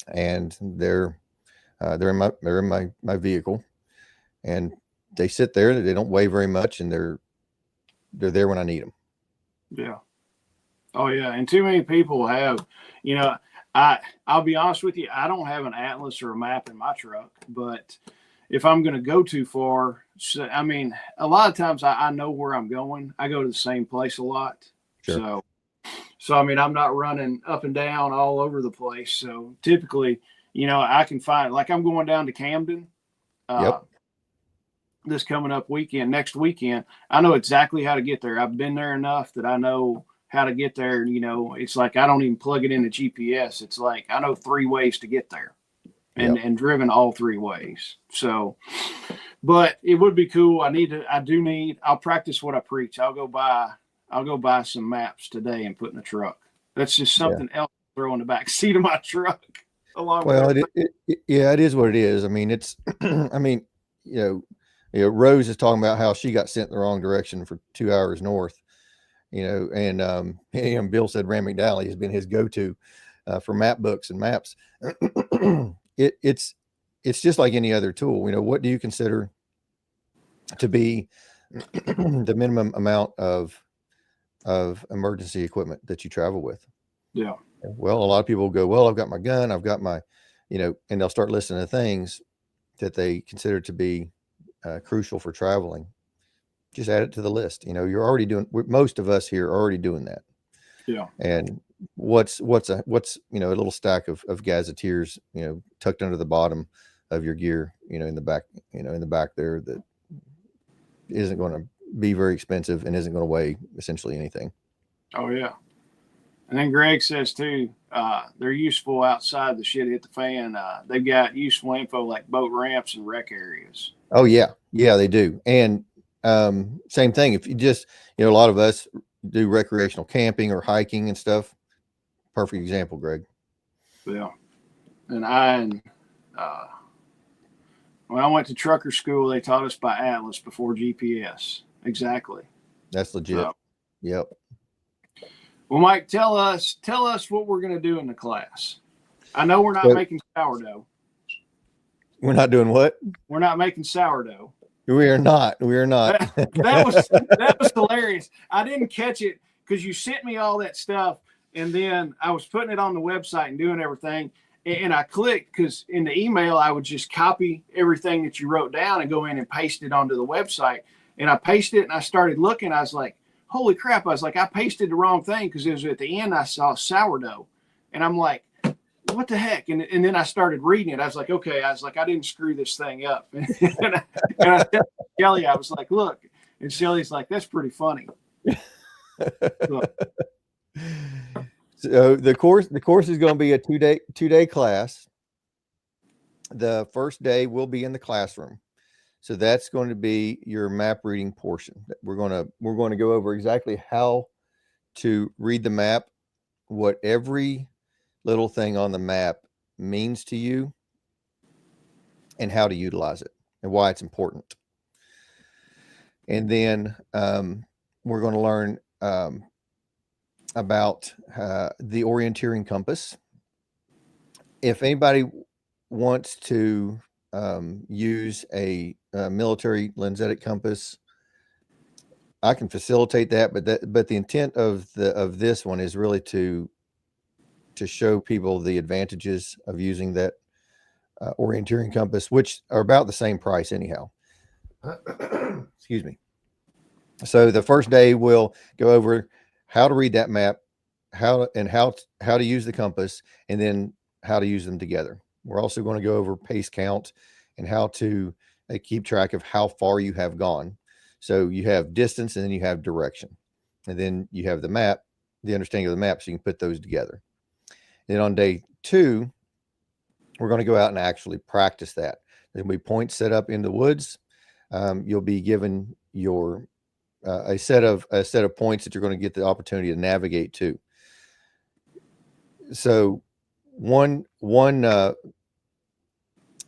and they're in my vehicle, and they sit there. They don't weigh very much, and they're there when I need them. Yeah. Oh yeah. And too many people have, you know, I'll be honest with you, I don't have an atlas or a map in my truck, but if I'm going to go too far, I mean, a lot of times I know where I'm going. I go to the same place a lot. Sure. So I mean, I'm not running up and down all over the place. So typically, you know, I can find, like, I'm going down to Camden this coming up next weekend. I know exactly how to get there. I've been there enough that I know how to get there. You know, it's like, I don't even plug it into GPS. It's like, I know 3 ways to get there. And driven all 3 ways. So, but it would be cool. I'll practice what I preach. I'll go buy some maps today and put in the truck. That's just something else to throw in the back seat of my truck. It is what it is. I mean, it's, I mean, you know, Rose is talking about how she got sent in the wrong direction for 2 hours north, you know, and Bill said Rand McDowell has been his go-to for map books and maps. It's just like any other tool. You know, what do you consider to be the minimum amount of emergency equipment that you travel with? Yeah. Well, a lot of people go, well, I've got my gun, I've got my, you know, and they'll start listening to things that they consider to be crucial for traveling. Just add it to the list. You know, you're already doing, most of us here are already doing that. Yeah. And what's you know, a little stack of gazetteers, you know, tucked under the bottom of your gear, you know, in the back there, that isn't going to be very expensive and isn't going to weigh essentially anything. Oh yeah. And then Greg says too, they're useful outside the shit hit the fan. They've got useful info like boat ramps and wreck areas. Oh yeah. Yeah, they do. And same thing. If you just, you know, a lot of us do recreational camping or hiking and stuff. Perfect example, Greg. Yeah. And when I went to trucker school, they taught us by atlas before GPS. Exactly. That's legit. So, yep. Well, Mike, tell us what we're going to do in the class. I know we're not making sourdough. We're not doing what? We're not making sourdough. We are not. We are not. that was hilarious. I didn't catch it because you sent me all that stuff, and then I was putting it on the website and doing everything, and I clicked because in the email I would just copy everything that you wrote down and go in and paste it onto the website. And I pasted it, and I started looking. I was like, holy crap. I was like, I pasted the wrong thing because it was at the end I saw sourdough. And I'm like, what the heck? And then I started reading it. I was like, okay. I was like, I didn't screw this thing up. and I said to Shelly, I was like, look. And Shelly's like, that's pretty funny. So the course is going to be a two-day class. The first day will be in the classroom. So that's going to be your map reading portion. We're going to go over exactly how to read the map, what every little thing on the map means to you, and how to utilize it and why it's important. And then we're going to learn about the orienteering compass. If anybody wants to use a military lensatic compass, I can facilitate that, but the intent of this one is really to show people the advantages of using that orienteering compass, which are about the same price anyhow. Excuse me. So the first day we'll go over how to read that map, how to use the compass, and then how to use them together. We're also going to go over pace count and how to keep track of how far you have gone. So you have distance, and then you have direction, and then you have the map, the understanding of the map, so you can put those together. Then on day 2, we're going to go out and actually practice that. There'll be points set up in the woods. You'll be given your a set of points that you're going to get the opportunity to navigate to. So one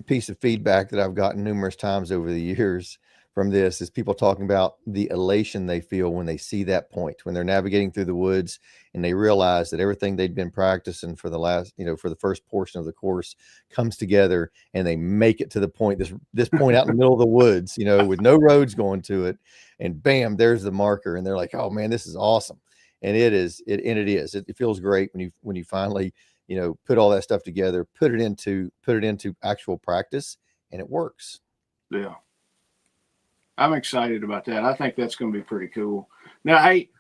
piece of feedback that I've gotten numerous times over the years from this is people talking about the elation they feel when they see that point, when they're navigating through the woods and they realize that everything they'd been practicing for the last, for the first portion of the course comes together, and they make it to the point, this point out in the middle of the woods, with no roads going to it, and bam, there's the marker, and they're like, oh man, this is awesome. And it is. It feels great when you finally, put all that stuff together, put it into actual practice, and it works. Yeah. I'm excited about that. I think that's going to be pretty cool. Now, hey,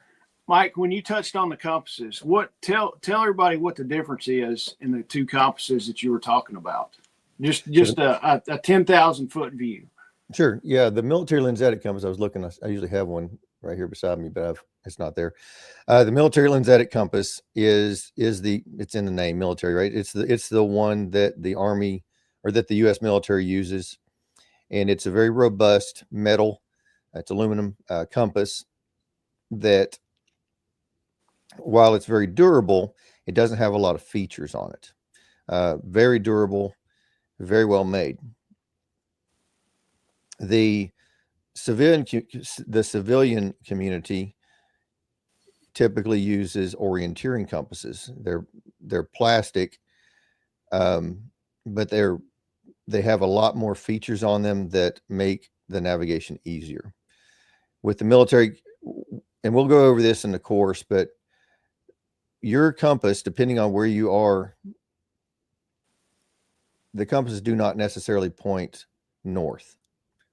Mike, when you touched on the compasses, tell everybody what the difference is in the 2 compasses that you were talking about. Just a 10,000 foot view. Sure. Yeah. The military lensatic compass, I was looking, I usually have one right here beside me, but it's not there. The military lensatic compass it's in the name military, right? It's the one that the Army, or that the U.S. military uses. And it's a very robust metal, it's aluminum compass that, while it's very durable, it doesn't have a lot of features on it. Very durable, very well made. The civilian community typically uses orienteering compasses. They're plastic, but they have a lot more features on them that make the navigation easier. With the military, and we'll go over this in the course, but your compass, depending on where you are, the compasses do not necessarily point north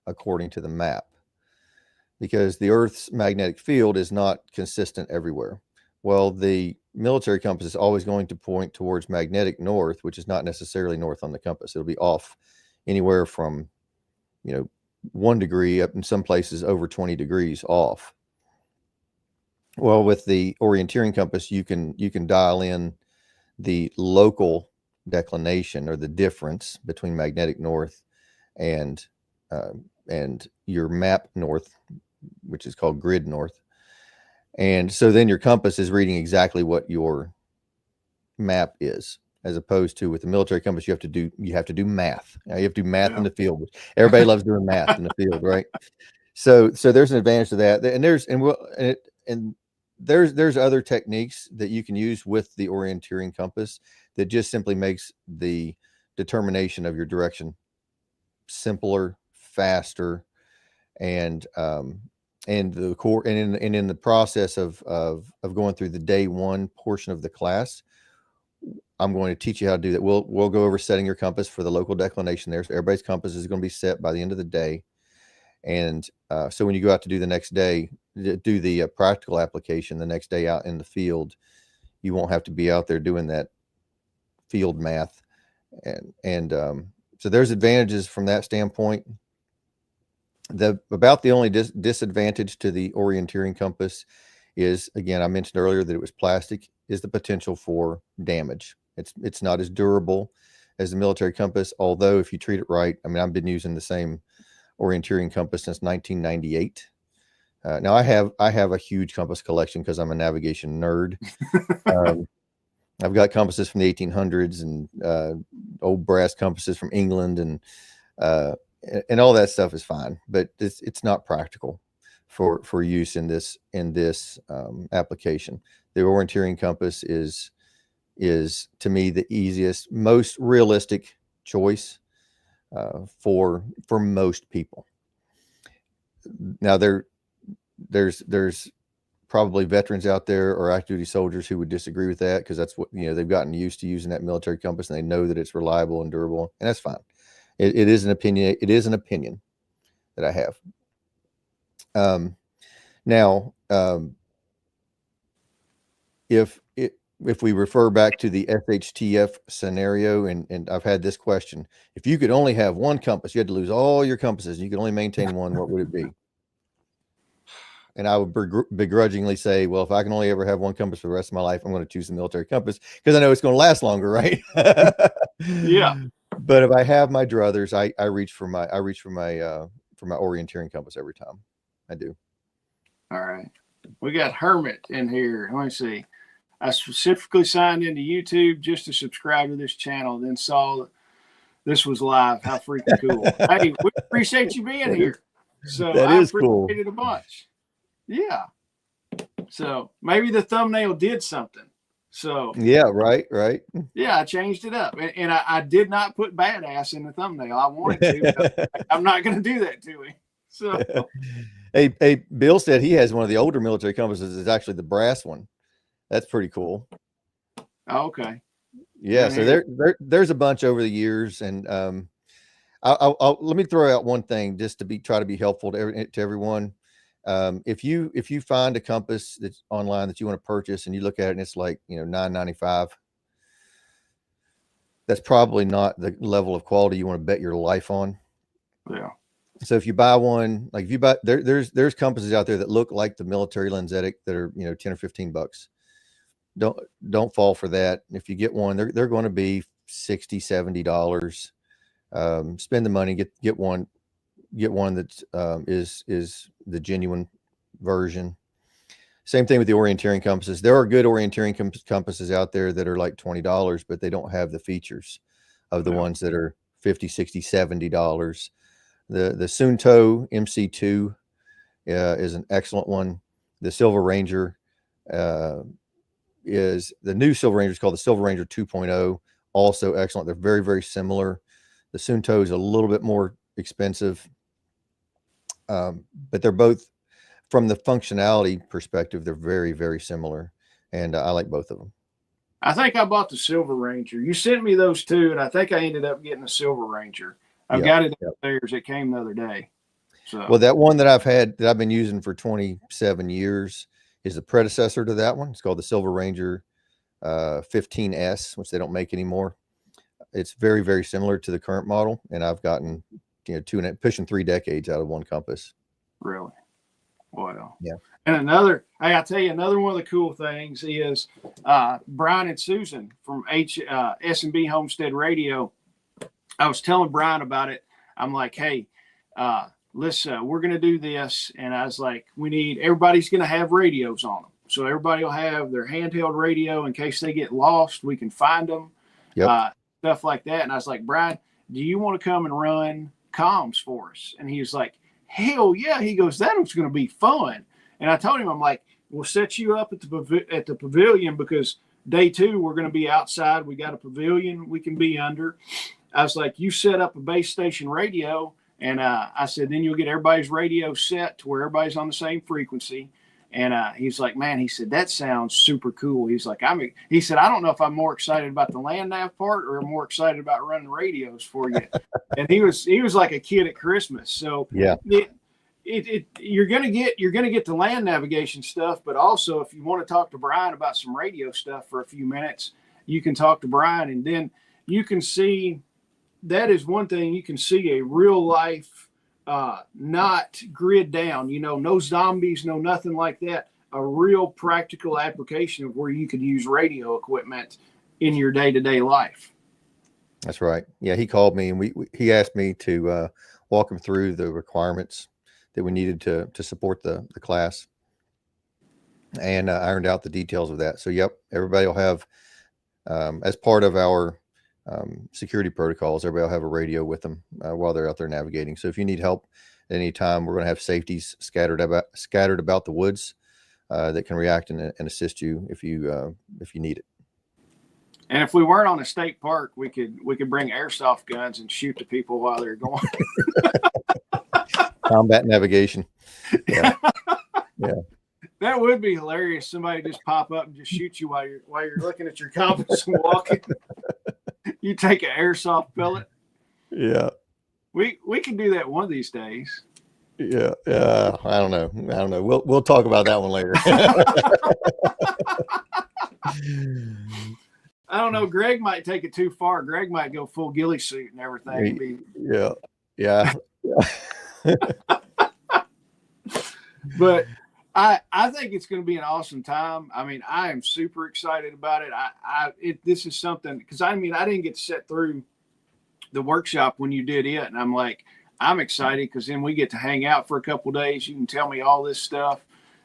according to the map, because the Earth's magnetic field is not consistent everywhere. Well, the military compass is always going to point towards magnetic north, which is not necessarily north on the compass. It'll be off anywhere from 1 degree up in some places over 20 degrees off. Well, with the orienteering compass, you can dial in the local declination, or the difference between magnetic north and your map north, which is called grid north. And so then your compass is reading exactly what your map is, as opposed to with the military compass, you have to do math. You have to do math in the field. Everybody loves doing math in the field, right? So there's an advantage to that. And there's other techniques that you can use with the orienteering compass that just simply makes the determination of your direction simpler, faster, and in the process of going through the day 1 portion of the class, I'm going to teach you how to do that. We'll go over setting your compass for the local declination there. So everybody's compass is going to be set by the end of the day. And so when you go out to do the next day, do the practical application the next day out in the field, you won't have to be out there doing that field math. And so there's advantages from that standpoint. About the only disadvantage to the orienteering compass is, again, I mentioned earlier that it was plastic, is the potential for damage. It's not as durable as the military compass, although if you treat it right, I mean, I've been using the same orienteering compass since 1998. Now I have a huge compass collection because I'm a navigation nerd. I've got compasses from the 1800s and old brass compasses from England, and all that stuff is fine, but it's not practical for use in this application. The orienteering compass is to me the easiest, most realistic choice for most people. Now there's probably veterans out there or active duty soldiers who would disagree with that, because that's what they've gotten used to using that military compass, and they know that it's reliable and durable, and that's fine. It is an opinion. It is an opinion that I have. Now, if if we refer back to the SHTF scenario, and I've had this question, if you could only have one compass, you had to lose all your compasses, and you could only maintain one, what would it be? And I would begrudgingly say, well, if I can only ever have one compass for the rest of my life, I'm going to choose the military compass because I know it's going to last longer, right? Yeah. But if I have my druthers, I reach for my orienteering compass every time. I do. All right. We got Hermit in here. Let me see. I specifically signed into YouTube just to subscribe to this channel, then saw that this was live. How freaking cool. Hey, we appreciate you being here. So that I is appreciate cool. it a bunch. Yeah. So maybe the thumbnail did something. So yeah, right. Yeah, I changed it up, and I did not put badass in the thumbnail. I wanted to, but I'm not going to do that to him. So, hey, Bill said he has one of the older military compasses. It's actually the brass one. That's pretty cool. Okay. Yeah. So there's a bunch over the years, and I'll let me throw out one thing just to try to be helpful to everyone. If you find a compass that's online that you want to purchase and you look at it and it's like, $9.95, that's probably not the level of quality you want to bet your life on. Yeah. So if you buy one, like if you buy, there's compasses out there that look like the military lensetic that are, 10 or $15. Don't fall for that. If you get one, they're going to be $60, $70. Spend the money, get one that is the genuine version. Same thing with the orienteering compasses. There are good orienteering compasses out there that are like $20, but they don't have the features of the ones that are $50, $60, $70. The Sunto MC2 is an excellent one. The Silver Ranger is the new Silver Ranger is called the Silver Ranger 2.0. Also excellent. They're very, very similar. The Sunto is a little bit more expensive, but they're both, from the functionality perspective, they're very, very similar, and I like both of them. I think I bought the Silver Ranger. You sent me those two, and I think I ended up getting the Silver Ranger. I've got it upstairs. It came the other day. So, well, that one that I've been using for 27 years is the predecessor to that one. It's called the Silver Ranger 15S, which they don't make anymore. It's very, very similar to the current model, and I've gotten pushing 3 decades out of one compass. Really? Wow. Yeah. And I'll tell you, another one of the cool things is Brian and Susan from S&B Homestead Radio. I was telling Brian about it. I'm like, hey, listen, we're going to do this. And I was like, everybody's going to have radios on them. So everybody will have their handheld radio in case they get lost. We can find them, stuff like that. And I was like, Brian, do you want to come and run comms for us? And he was like, hell yeah. He goes, that was going to be fun. And I told him, I'm like, we'll set you up at the pavilion because day 2, we're going to be outside. We got a pavilion we can be under. I was like, you set up a base station radio. And I said, then you'll get everybody's radio set to where everybody's on the same frequency. And he's like, man, he said, that sounds super cool. He's like, he said, I don't know if I'm more excited about the land nav part or I'm more excited about running radios for you. And he was like a kid at Christmas. So yeah, you're going to get the land navigation stuff, but also if you want to talk to Brian about some radio stuff for a few minutes, you can talk to Brian, and then you can see, that is one thing, you can see a real life, not grid down, no zombies, no nothing like that. A real practical application of where you could use radio equipment in your day-to-day life. That's right. Yeah, he called me and he asked me to walk him through the requirements that we needed to support the class, and ironed out the details of that. So, yep, everybody will have, as part of our security protocols, everybody will have a radio with them while they're out there navigating. So if you need help at any time, we're going to have safeties scattered about the woods that can react and assist you if you need it. And if we weren't on a state park, we could bring airsoft guns and shoot the people while they're going. Combat navigation. Yeah. Yeah. That would be hilarious. Somebody just pop up and just shoot you while you're looking at your compass and walking. You take an airsoft pellet. Yeah. We can do that one of these days. Yeah. I don't know. We'll talk about that one later. I don't know. Greg might take it too far. Greg might go full ghillie suit and everything. Yeah. But I think it's going to be an awesome time. I mean, I am super excited about it. This is something, because I didn't get to sit through the workshop when you did it, and I'm excited because then we get to hang out for a couple of days. You can tell me all this stuff,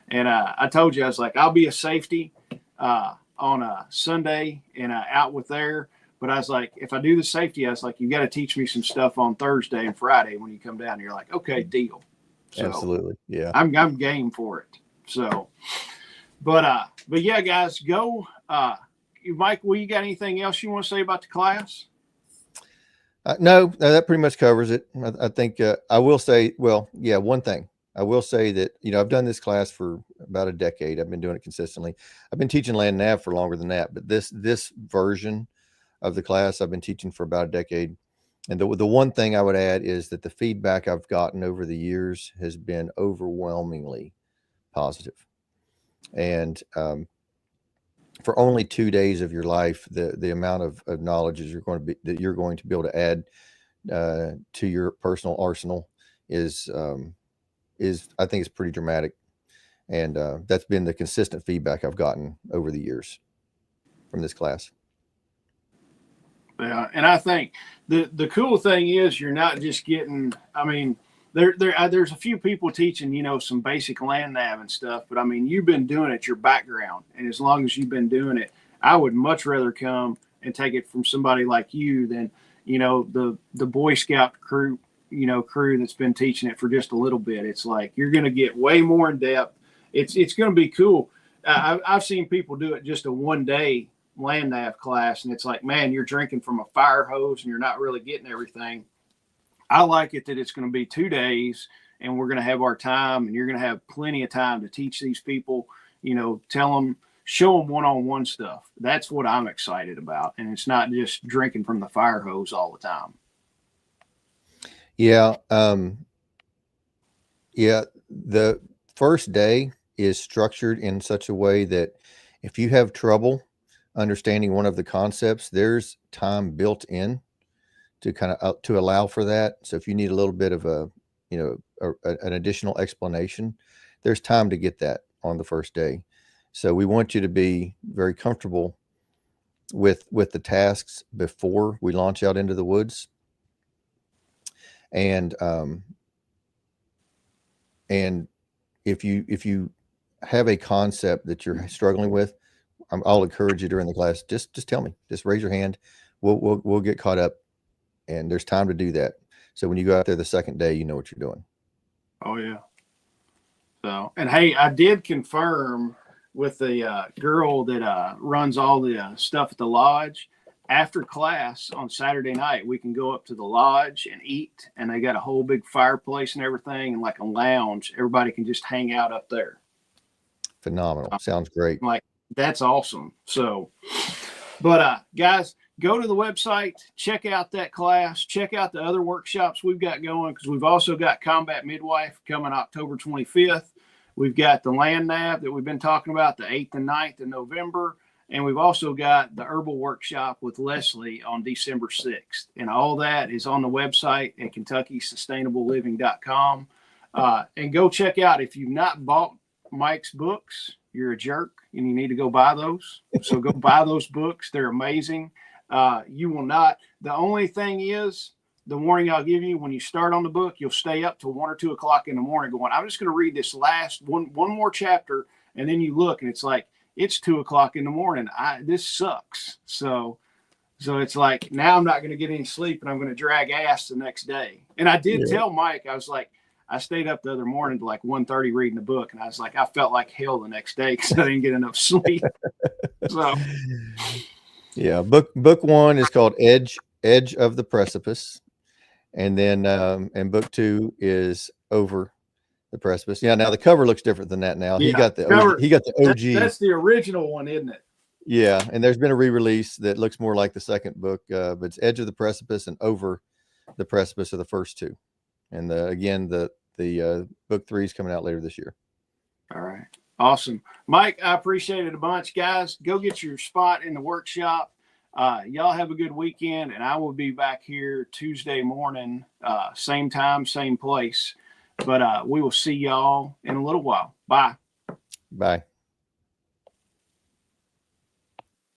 and I told you, I was like, I'll be a safety on a Sunday and out with there. But I was like, if I do the safety, I was like, you got to teach me some stuff on Thursday and Friday when you come down. And you're like, okay, deal. So absolutely, yeah. I'm game for it. So, but yeah, guys, go. Mike, you got anything else you want to say about the class? No, that pretty much covers it. I think I will say, well, yeah, one thing. I will say that, I've done this class for about a decade. I've been doing it consistently. I've been teaching land nav for longer than that, but this version of the class I've been teaching for about a decade. And the one thing I would add is that the feedback I've gotten over the years has been overwhelmingly positive. And for only 2 days of your life, the amount of knowledge that you're going to be able to add to your personal arsenal is I think it's pretty dramatic. And that's been the consistent feedback I've gotten over the years from this class. Yeah, and I think the cool thing is you're not just getting. There's a few people teaching, some basic land nav and stuff, but you've been doing it your background, and as long as you've been doing it, I would much rather come and take it from somebody like you than the Boy Scout crew that's been teaching it for just a little bit. It's like you're going to get way more in depth. It's going to be cool. I've seen people do it just a 1 day land nav class, and it's like, man, you're drinking from a fire hose and you're not really getting everything. I like it that it's going to be 2 days and we're going to have our time, and you're going to have plenty of time to teach these people, tell them, show them one-on-one stuff. That's what I'm excited about. And it's not just drinking from the fire hose all the time. Yeah. The first day is structured in such a way that if you have trouble understanding one of the concepts, there's time built in to to allow for that. So if you need a little bit of an additional explanation, there's time to get that on the first day. So we want you to be very comfortable with the tasks before we launch out into the woods. And if you have a concept that you're struggling with, I'll encourage you during the class, just tell me, just raise your hand. We'll get caught up, and there's time to do that. So when you go out there the second day, you know what you're doing. Oh yeah. So, and hey, I did confirm with the girl that runs all the stuff at the lodge. After class on Saturday night, we can go up to the lodge and eat, and they got a whole big fireplace and everything, and like a lounge. Everybody can just hang out up there. Phenomenal. Sounds great. Like, that's awesome. So, but guys, go to the website, check out that class, check out the other workshops we've got going, because we've also got Combat Midwife coming October 25th. We've got the land nav that we've been talking about, the 8th and 9th of November. And we've also got the herbal workshop with Leslie on December 6th. And all that is on the website at KentuckySustainableLiving.com. And go check out, if you've not bought Mike's books, you're a jerk and you need to go buy those. So go buy those books. They're amazing. You will not. The only thing is, the warning I'll give you, when you start on the book, you'll stay up till 1 or 2 o'clock in the morning going, I'm just going to read this last one more chapter. And then you look and it's like, it's 2 o'clock in the morning. This sucks. So it's like, now I'm not going to get any sleep and I'm going to drag ass the next day. And I did tell Mike, I was like, I stayed up the other morning to like 1:30 reading the book. And I was like, I felt like hell the next day because I didn't get enough sleep. So yeah, book 1 is called Edge of the Precipice. And then and book 2 is Over the Precipice. Yeah, now the cover looks different than that now. Yeah, he got the OG. That's the original one, isn't it? Yeah, and there's been a re-release that looks more like the second book, but it's Edge of the Precipice and Over the Precipice are the first 2. And again, the book 3 is coming out later this year. All right. Awesome. Mike, I appreciate it a bunch. Guys, go get your spot in the workshop. Y'all have a good weekend, and I will be back here Tuesday morning, same time, same place. But we will see y'all in a little while. Bye. Bye.